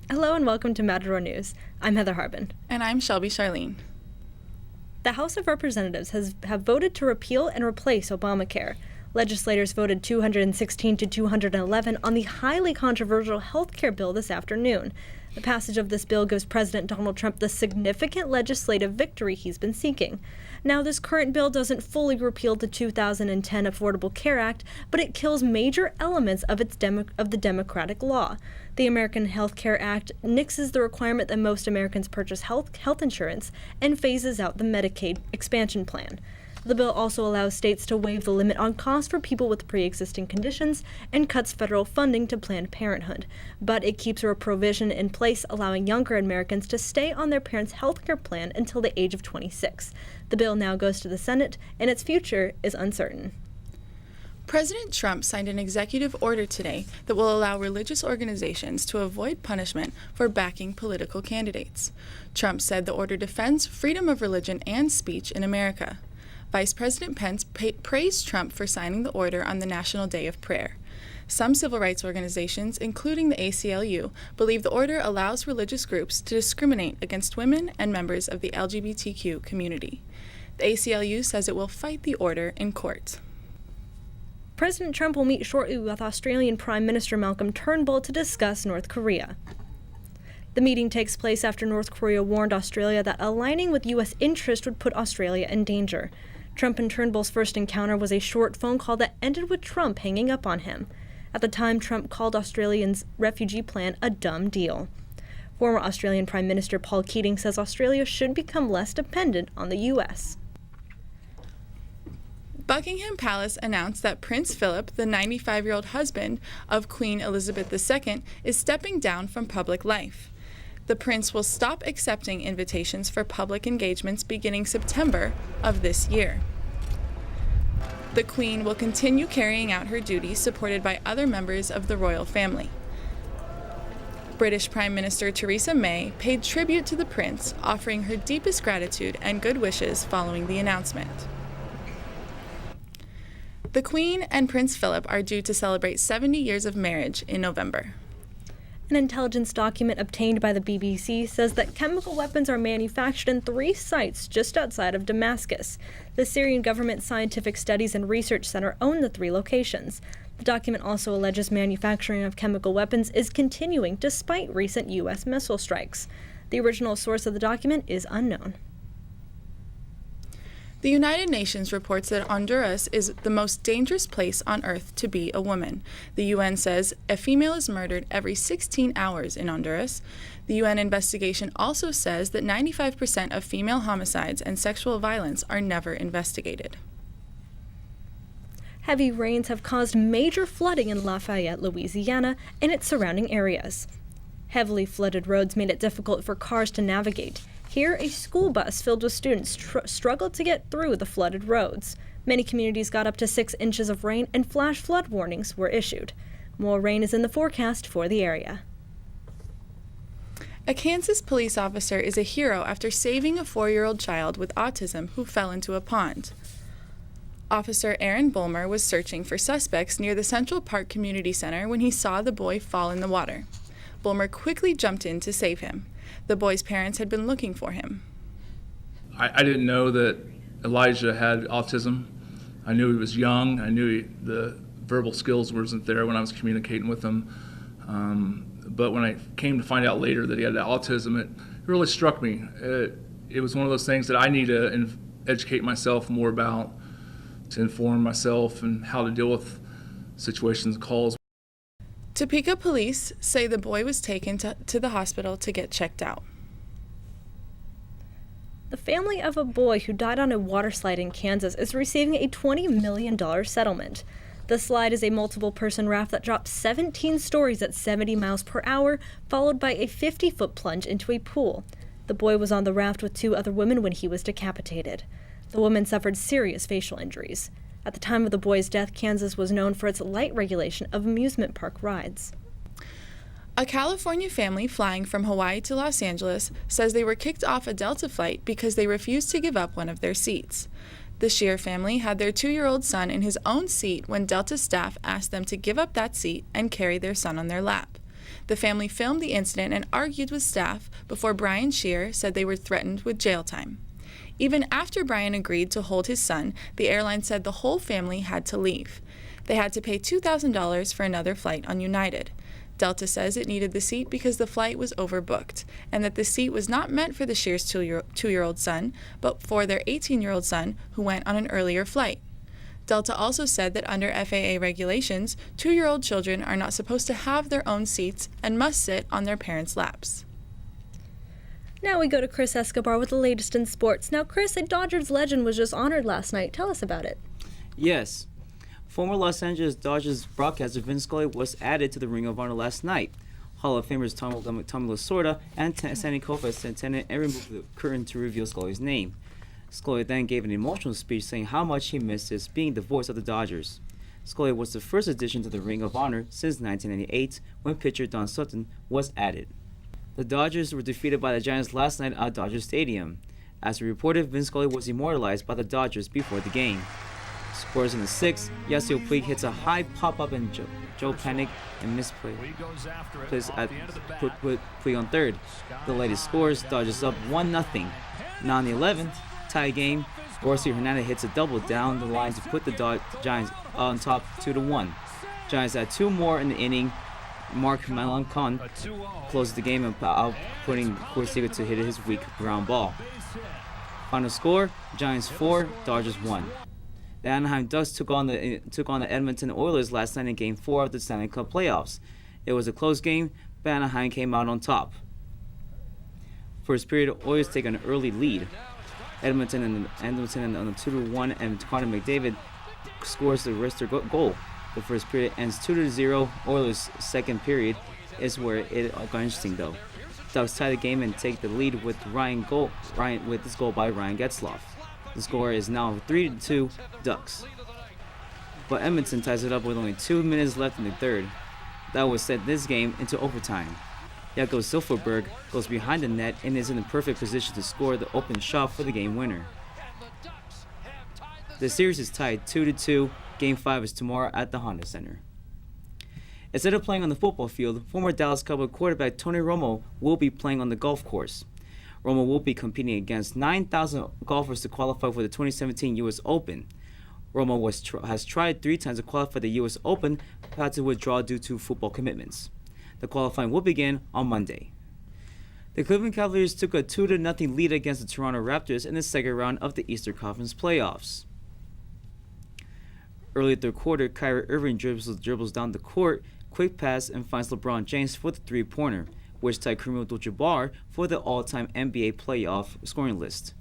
Hello and welcome to Matador News. I'm Heather Harbin. And I'm Shelby Charlene. The House of Representatives have voted to repeal and replace Obamacare. Legislators voted 216 to 211 on the highly controversial health care bill this afternoon. The passage of this bill gives President Donald Trump the significant legislative victory he's been seeking. Now, this current bill doesn't fully repeal the 2010 Affordable Care Act, but it kills major elements of the Democratic law. The American Health Care Act nixes the requirement that most Americans purchase health insurance and phases out the Medicaid expansion plan. The bill also allows states to waive the limit on costs for people with pre-existing conditions and cuts federal funding to Planned Parenthood. But it keeps a provision in place allowing younger Americans to stay on their parents' health care plan until the age of 26. The bill now goes to the Senate, and its future is uncertain. President Trump signed an executive order today that will allow religious organizations to avoid punishment for backing political candidates. Trump said the order defends freedom of religion and speech in America. Vice President Pence praised Trump for signing the order on the National Day of Prayer. Some civil rights organizations, including the ACLU, believe the order allows religious groups to discriminate against women and members of the LGBTQ community. The ACLU says it will fight the order in court. President Trump will meet shortly with Australian Prime Minister Malcolm Turnbull to discuss North Korea. The meeting takes place after North Korea warned Australia that aligning with U.S. interest would put Australia in danger. Trump and Turnbull's first encounter was a short phone call that ended with Trump hanging up on him. At the time, Trump called Australians' refugee plan a dumb deal. Former Australian Prime Minister Paul Keating says Australia should become less dependent on the U.S. Buckingham Palace announced that Prince Philip, the 95-year-old husband of Queen Elizabeth II, is stepping down from public life. The prince will stop accepting invitations for public engagements beginning September of this year. The Queen will continue carrying out her duties supported by other members of the royal family. British Prime Minister Theresa May paid tribute to the prince, offering her deepest gratitude and good wishes following the announcement. The Queen and Prince Philip are due to celebrate 70 years of marriage in November. An intelligence document obtained by the BBC says that chemical weapons are manufactured in 3 sites just outside of Damascus. The Syrian Government Scientific Studies and Research Center own the 3 locations. The document also alleges manufacturing of chemical weapons is continuing despite recent U.S. missile strikes. The original source of the document is unknown. The United Nations reports that Honduras is the most dangerous place on earth to be a woman. The UN says a female is murdered every 16 hours in Honduras. The UN investigation also says that 95% of female homicides and sexual violence are never investigated. Heavy rains have caused major flooding in Lafayette, Louisiana, and its surrounding areas. Heavily flooded roads made it difficult for cars to navigate. Here, a school bus filled with students struggled to get through the flooded roads. Many communities got up to 6 inches of rain and flash flood warnings were issued. More rain is in the forecast for the area. A Kansas police officer is a hero after saving a 4-year-old child with autism who fell into a pond. Officer Aaron Bulmer was searching for suspects near the Central Park Community Center when he saw the boy fall in the water. Bulmer quickly jumped in to save him. The boy's parents had been looking for him. I didn't know that Elijah had autism. I knew he was young. I knew the verbal skills wasn't there when I was communicating with him. But when I came to find out later that he had autism, it really struck me. It was one of those things that I need to educate myself more about, to inform myself and how to deal with situations and calls. Topeka police say the boy was taken to the hospital to get checked out. The family of a boy who died on a water slide in Kansas is receiving a $20 million settlement. The slide is a multiple-person raft that drops 17 stories at 70 miles per hour, followed by a 50-foot plunge into a pool. The boy was on the raft with 2 other women when he was decapitated. The woman suffered serious facial injuries. At the time of the boy's death, Kansas was known for its light regulation of amusement park rides. A California family flying from Hawaii to Los Angeles says they were kicked off a Delta flight because they refused to give up one of their seats. The Shear family had their 2-year-old son in his own seat when Delta staff asked them to give up that seat and carry their son on their lap. The family filmed the incident and argued with staff before Brian Shear said they were threatened with jail time. Even after Brian agreed to hold his son, the airline said the whole family had to leave. They had to pay $2,000 for another flight on United. Delta says it needed the seat because the flight was overbooked, and that the seat was not meant for the Shear's two-year-old son, but for their 18-year-old son who went on an earlier flight. Delta also said that under FAA regulations, 2-year-old children are not supposed to have their own seats and must sit on their parents' laps. Now we go to Chris Escobar with the latest in sports. Now, Chris, a Dodgers legend was just honored last night. Tell us about it. Yes. Former Los Angeles Dodgers broadcaster Vin Scully was added to the Ring of Honor last night. Hall of Famers Tommy Lasorda and Sandy Koufax attended and removed the curtain to reveal Scully's name. Scully then gave an emotional speech saying how much he misses being the voice of the Dodgers. Scully was the first addition to the Ring of Honor since 1998 when pitcher Don Sutton was added. The Dodgers were defeated by the Giants last night at Dodger Stadium. As reported, Vin Scully was immortalized by the Dodgers before the game. Scores in the 6th, Yasiel Puig hits a high pop-up and Joe Panic and misplay. Plays at put Puig on third. The latest scores, Dodgers up 1-0. Now in the 11th, tie game, Orsi Hernandez hits a double down the line to put the Giants on top 2-1. Giants had 2 more in the inning. Mark Melancon closed the game and outputting Corsica to hit his weak ground ball. Final score, Giants 4, Dodgers 1. The Anaheim Ducks took on the Edmonton Oilers last night in Game 4 of the Stanley Cup playoffs. It was a close game, but Anaheim came out on top. First period, Oilers take an early lead. Edmonton on a 2-1, and Connor McDavid scores the wrister goal. The first period ends 2-0. Oilers' second period is where it got interesting though. Ducks tie the game and take the lead with this goal by Ryan Getzlaf. The score is now 3-2 Ducks. But Edmonton ties it up with only 2 minutes left in the third. That would set this game into overtime. Jakob Silfverberg goes behind the net and is in the perfect position to score the open shot for the game winner. The series is tied 2-2. Game 5 is tomorrow at the Honda Center. Instead of playing on the football field, former Dallas Cowboy quarterback Tony Romo will be playing on the golf course. Romo will be competing against 9,000 golfers to qualify for the 2017 U.S. Open. Romo has tried 3 times to qualify for the U.S. Open, but had to withdraw due to football commitments. The qualifying will begin on Monday. The Cleveland Cavaliers took a 2-0 lead against the Toronto Raptors in the second round of the Eastern Conference playoffs. Early third quarter, Kyrie Irving dribbles down the court, quick pass, and finds LeBron James for the three-pointer, which tied Kareem Abdul-Jabbar for the all-time NBA playoff scoring list.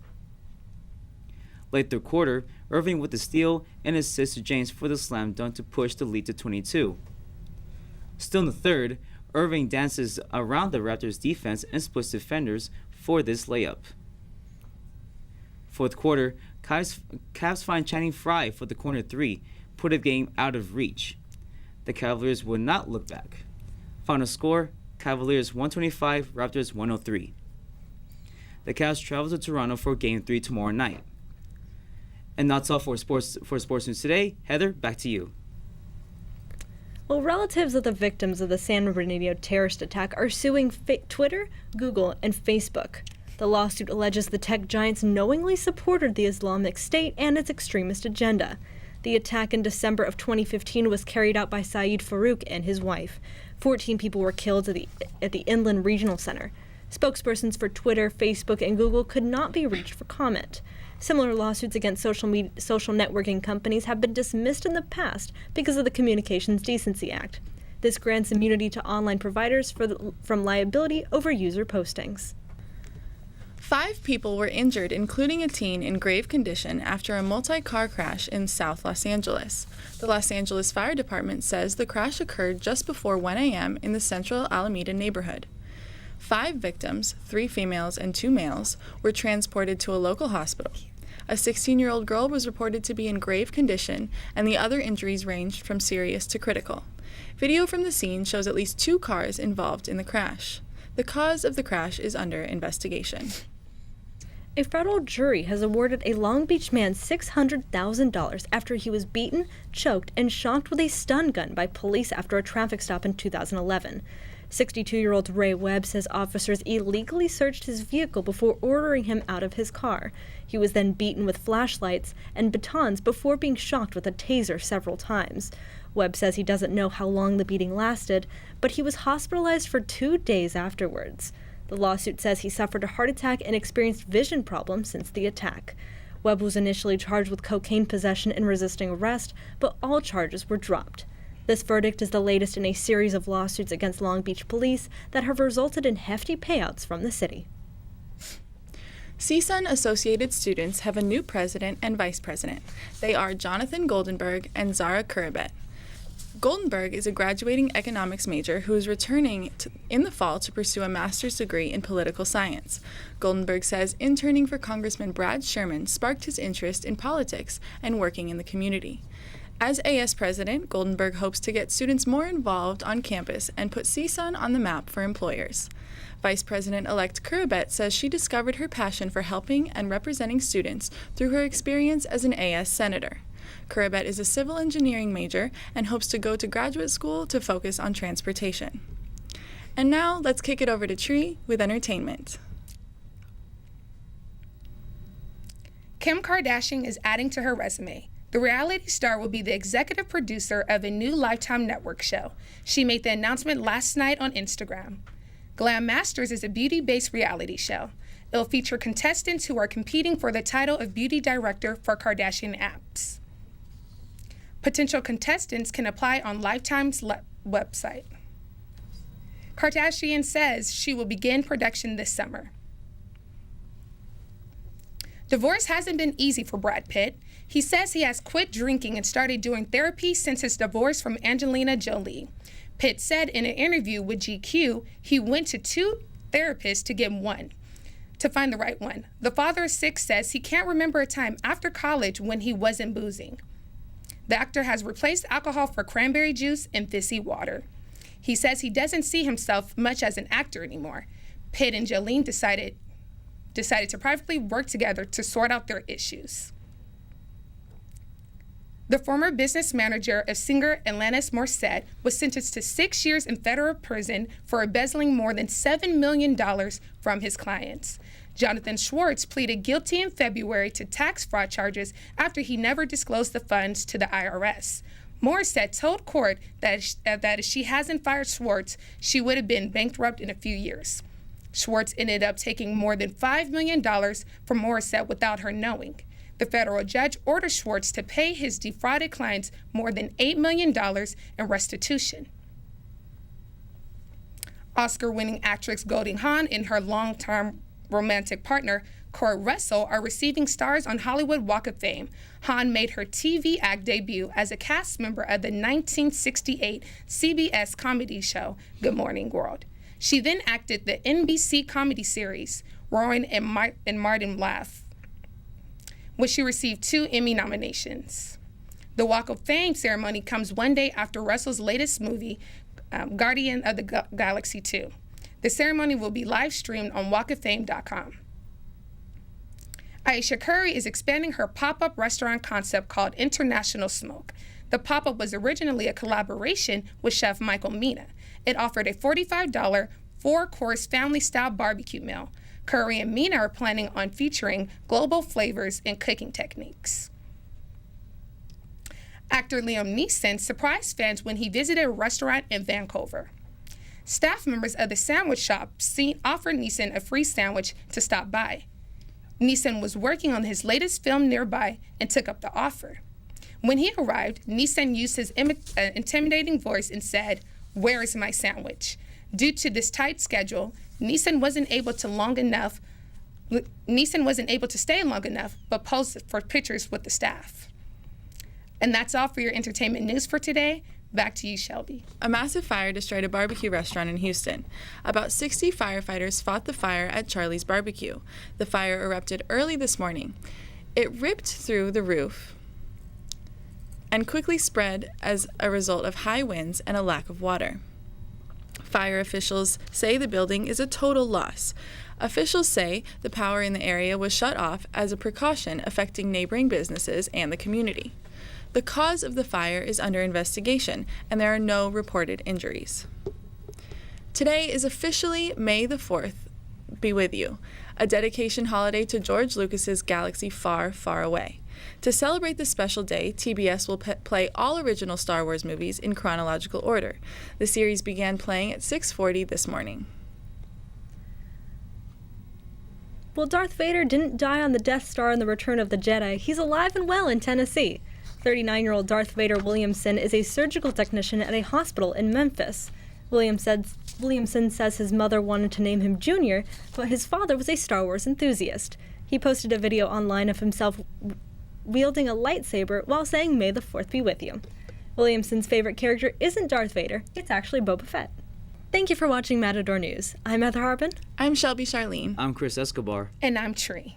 Late third quarter, Irving with the steal and assist to James for the slam dunk to push the lead to 22. Still in the third, Irving dances around the Raptors' defense and splits defenders for this layup. Fourth quarter, Cavs find Channing Frye for the corner 3, put the game out of reach. The Cavaliers would not look back. Final score, Cavaliers 125, Raptors 103. The Cavs travel to Toronto for Game 3 tomorrow night. And that's all for sports news today. Heather, back to you. Well, relatives of the victims of the San Bernardino terrorist attack are suing Twitter, Google, and Facebook. The lawsuit alleges the tech giants knowingly supported the Islamic State and its extremist agenda. The attack in December of 2015 was carried out by Saeed Farouk and his wife. 14 people were killed at the Inland Regional Center. Spokespersons for Twitter, Facebook, and Google could not be reached for comment. Similar lawsuits against social networking companies have been dismissed in the past because of the Communications Decency Act. This grants immunity to online providers from liability over user postings. 5 people were injured, including a teen in grave condition after a multi-car crash in South Los Angeles. The Los Angeles Fire Department says the crash occurred just before 1 a.m. in the central Alameda neighborhood. 5 victims, 3 females and 2 males, were transported to a local hospital. A 16-year-old girl was reported to be in grave condition, and the other injuries ranged from serious to critical. Video from the scene shows at least 2 cars involved in the crash. The cause of the crash is under investigation. A federal jury has awarded a Long Beach man $600,000 after he was beaten, choked, and shocked with a stun gun by police after a traffic stop in 2011. 62-year-old Ray Webb says officers illegally searched his vehicle before ordering him out of his car. He was then beaten with flashlights and batons before being shocked with a taser several times. Webb says he doesn't know how long the beating lasted, but he was hospitalized for 2 days afterwards. The lawsuit says he suffered a heart attack and experienced vision problems since the attack. Webb was initially charged with cocaine possession and resisting arrest, but all charges were dropped. This verdict is the latest in a series of lawsuits against Long Beach police that have resulted in hefty payouts from the city. CSUN associated students have a new president and vice president. They are Jonathan Goldenberg and Zara Kurabet. Goldenberg is a graduating economics major who is returning in the fall to pursue a master's degree in political science. Goldenberg says interning for Congressman Brad Sherman sparked his interest in politics and working in the community. As AS president, Goldenberg hopes to get students more involved on campus and put CSUN on the map for employers. Vice President-elect Kurabet says she discovered her passion for helping and representing students through her experience as an AS senator. Kurabet is a civil engineering major and hopes to go to graduate school to focus on transportation. And now, let's kick it over to Tree with entertainment. Kim Kardashian is adding to her resume. The reality star will be the executive producer of a new Lifetime Network show. She made the announcement last night on Instagram. Glam Masters is a beauty-based reality show. It'll feature contestants who are competing for the title of beauty director for Kardashian apps. Potential contestants can apply on Lifetime's website. Kardashian says she will begin production this summer. Divorce hasn't been easy for Brad Pitt. He says he has quit drinking and started doing therapy since his divorce from Angelina Jolie. Pitt said in an interview with GQ he went to 2 therapists to get one, to find the right one. The father of 6 says he can't remember a time after college when he wasn't boozing. The actor has replaced alcohol for cranberry juice and fizzy water. He says he doesn't see himself much as an actor anymore. Pitt and Jolene decided to privately work together to sort out their issues. The former business manager of singer Alanis Morissette was sentenced to 6 years in federal prison for embezzling more than $7 million from his clients. Jonathan Schwartz pleaded guilty in February to tax fraud charges after he never disclosed the funds to the IRS. Morissette told court that if she hasn't fired Schwartz, she would have been bankrupt in a few years. Schwartz ended up taking more than $5 million from Morissette without her knowing. The federal judge ordered Schwartz to pay his defrauded clients more than $8 million in restitution. Oscar-winning actress Goldie Hawn and her long-term romantic partner, Kurt Russell, are receiving stars on Hollywood Walk of Fame. Hawn made her TV act debut as a cast member of the 1968 CBS comedy show Good Morning World. She then acted the NBC comedy series Roaring and Martin Laugh, which she received 2 Emmy nominations. The Walk of Fame ceremony comes one day after Russell's latest movie, Guardian of the Galaxy 2. The ceremony will be live-streamed on walkoffame.com. Aisha Curry is expanding her pop-up restaurant concept called International Smoke. The pop-up was originally a collaboration with Chef Michael Mina. It offered a $45 4-course family-style barbecue meal. Curry and Mina are planning on featuring global flavors and cooking techniques. Actor Liam Neeson surprised fans when he visited a restaurant in Vancouver. Staff members of the sandwich shop offered Neeson a free sandwich to stop by. Neeson was working on his latest film nearby and took up the offer. When he arrived, Neeson used his intimidating voice and said, "Where is my sandwich?" Due to this tight schedule, Neeson wasn't able to stay long enough, but posed for pictures with the staff. And that's all for your entertainment news for today. Back to you, Shelby. A massive fire destroyed a barbecue restaurant in Houston. About 60 firefighters fought the fire at Charlie's Barbecue. The fire erupted early this morning. It ripped through the roof and quickly spread as a result of high winds and a lack of water. Fire officials say the building is a total loss. Officials say the power in the area was shut off as a precaution affecting neighboring businesses and the community. The cause of the fire is under investigation, and there are no reported injuries. Today is officially May the 4th, be with you, a dedication holiday to George Lucas's galaxy far, far away. To celebrate this special day, TBS will play all original Star Wars movies in chronological order. The series began playing at 6:40 this morning. Well, Darth Vader didn't die on the Death Star in The Return of the Jedi. He's alive and well in Tennessee. 39-year-old Darth Vader Williamson is a surgical technician at a hospital in Memphis. Williamson says his mother wanted to name him Junior, but his father was a Star Wars enthusiast. He posted a video online of himself wielding a lightsaber while saying, "May the 4th be with you." Williamson's favorite character isn't Darth Vader, it's actually Boba Fett. Thank you for watching Matador News. I'm Heather Harbin. I'm Shelby Charlene. I'm Chris Escobar. And I'm Tree.